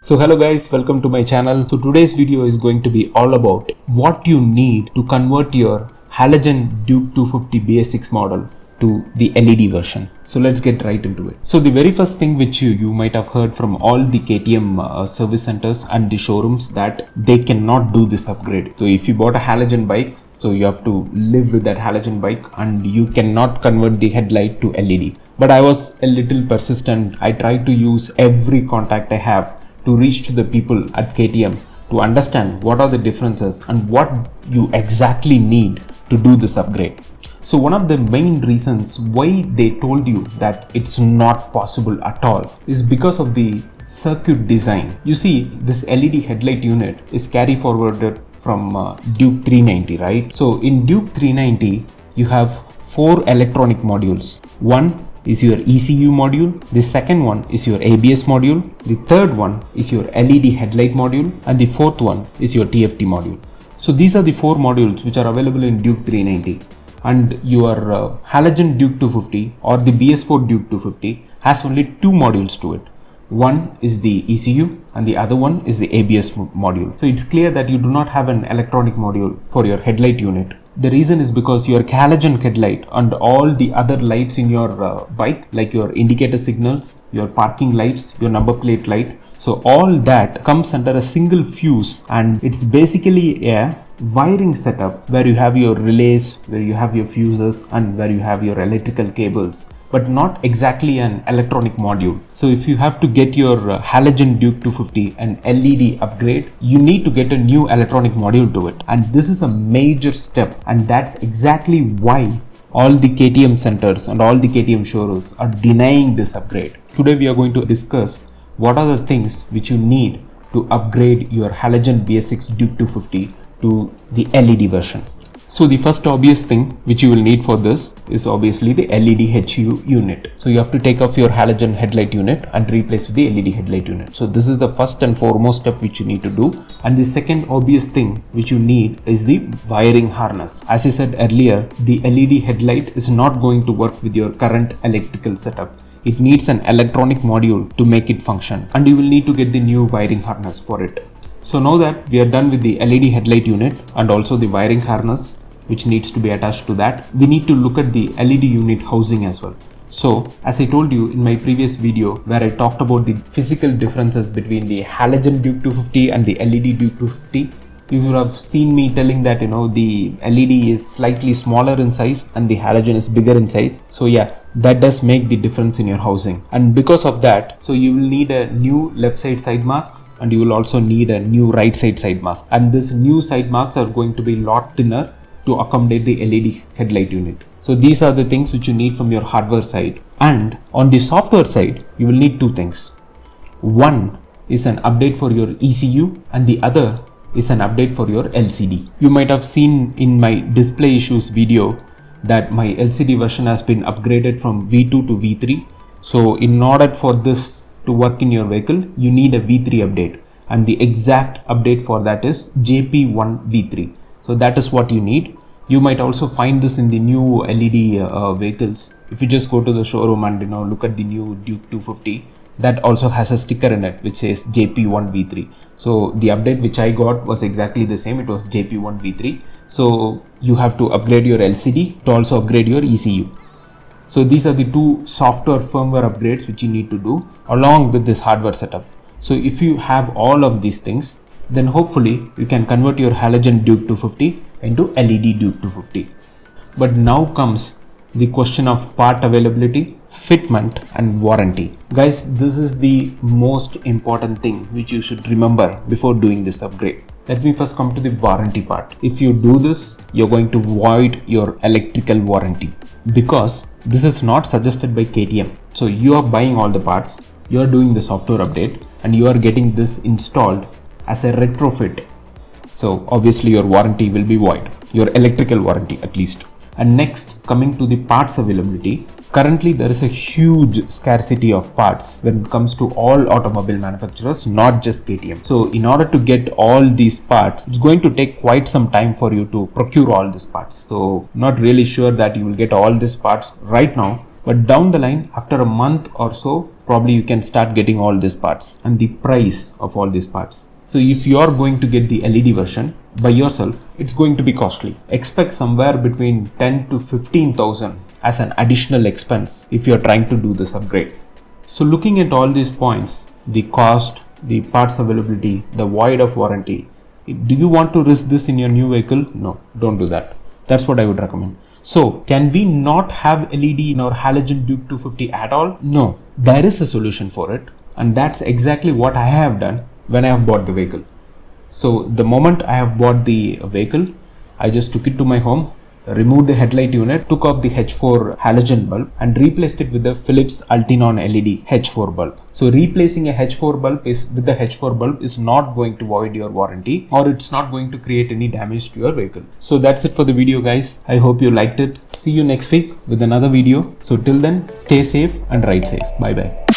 So hello guys, welcome to my channel. So today's video is going to be all about what you need to convert your halogen Duke 250 BS6 model to the LED version. So let's get right into it. So the very first thing which you might have heard from all the KTM service centers and the showrooms that they cannot do this upgrade. So if you bought a halogen bike, so you have to live with that halogen bike and you cannot convert the headlight to LED. But I was a little persistent. I tried to use every contact I have to reach to the people at KTM to understand what are the differences and what you exactly need to do this upgrade. So one of the main reasons why they told you that it's not possible at all is because of the circuit design. You see, this LED headlight unit is carry forwarded from Duke 390, right? So in Duke 390 you have 4 electronic modules. One is your ECU module, the second one is your ABS module, the third one is your LED headlight module, and the fourth one is your TFT module. So these are the 4 modules which are available in Duke 390, and your halogen Duke 250 or the BS4 Duke 250 has only 2 modules to it. One is the ECU and the other one is the ABS module. So it's clear that you do not have an electronic module for your headlight unit. The reason is because your halogen headlight and all the other lights in your bike, like your indicator signals, your parking lights, your number plate light, so all that comes under a single fuse, and it's basically a wiring setup where you have your relays, where you have your fuses, and where you have your electrical cables, but not exactly an electronic module. So if you have to get your halogen Duke 250 an LED upgrade, you need to get a new electronic module to it, and this is a major step, and that's exactly why all the KTM centers and all the KTM showrooms are denying this upgrade. Today we are going to discuss what are the things which you need to upgrade your halogen BS6 Duke 250 to the LED version. So the first obvious thing which you will need for this is obviously the LED HU unit. So you have to take off your halogen headlight unit and replace with the LED headlight unit. So this is the first and foremost step which you need to do. And the second obvious thing which you need is the wiring harness. As I said earlier, the LED headlight is not going to work with your current electrical setup. It needs an electronic module to make it function, and you will need to get the new wiring harness for it. So now that we are done with the LED headlight unit and also the wiring harness which needs to be attached to that, we need to look at the LED unit housing as well. So as I told you in my previous video where I talked about the physical differences between the halogen Duke 250 and the LED Duke 250, you would have seen me telling that the LED is slightly smaller in size and the halogen is bigger in size. So yeah, that does make the difference in your housing, and because of that, so you will need a new left side mask, and you will also need a new right side mask, and this new side masks are going to be a lot thinner to accommodate the LED headlight unit. So these are the things which you need from your hardware side. And on the software side, you will need 2 things. One is an update for your ECU and the other is an update for your LCD. You might have seen in my display issues video that my LCD version has been upgraded from V2 to V3. So in order for this to work in your vehicle, you need a V3 update, and the exact update for that is JP1 V3. So that is what you need. You might also find this in the new LED vehicles. If you just go to the showroom and look at the new Duke 250, that also has a sticker in it which says JP1 V3. So the update which I got was exactly the same. It was JP1 V3. So you have to upgrade your LCD to also upgrade your ECU. So these are the 2 software firmware upgrades which you need to do along with this hardware setup. So if you have all of these things, then hopefully you can convert your halogen Duke 250 into LED Duke 250. But now comes the question of part availability, fitment and warranty. Guys, this is the most important thing which you should remember before doing this upgrade. Let me first come to the warranty part. If you do this, you're going to void your electrical warranty, because this is not suggested by KTM. So you are buying all the parts, you are doing the software update, and you are getting this installed as a retrofit. So obviously your warranty will be void, your electrical warranty at least. And next, coming to the parts availability, currently there is a huge scarcity of parts when it comes to all automobile manufacturers, not just KTM. So in order to get all these parts, it's going to take quite some time for you to procure all these parts. So not really sure that you will get all these parts right now, But down the line, after a month or so, probably you can start getting all these parts and the price of all these parts. So if you are going to get the LED version by yourself, it's going to be costly. Expect somewhere between 10 to 15,000 as an additional expense if you are trying to do this upgrade. So looking at all these points, the cost, the parts availability, the void of warranty, do you want to risk this in your new vehicle? No, don't do that. That's what I would recommend. So can we not have LED in our halogen Duke 250 at all? No, there is a solution for it, and that's exactly what I have done when I have bought the vehicle. So the moment I have bought the vehicle, I just took it to my home, removed the headlight unit, took off the H4 halogen bulb and replaced it with the Philips Ultinon LED H4 bulb. So replacing a H4 bulb with the H4 bulb is not going to void your warranty, or it's not going to create any damage to your vehicle. So that's it for the video, guys. I hope you liked it. See you next week with another video. So till then, stay safe and ride safe. Bye bye.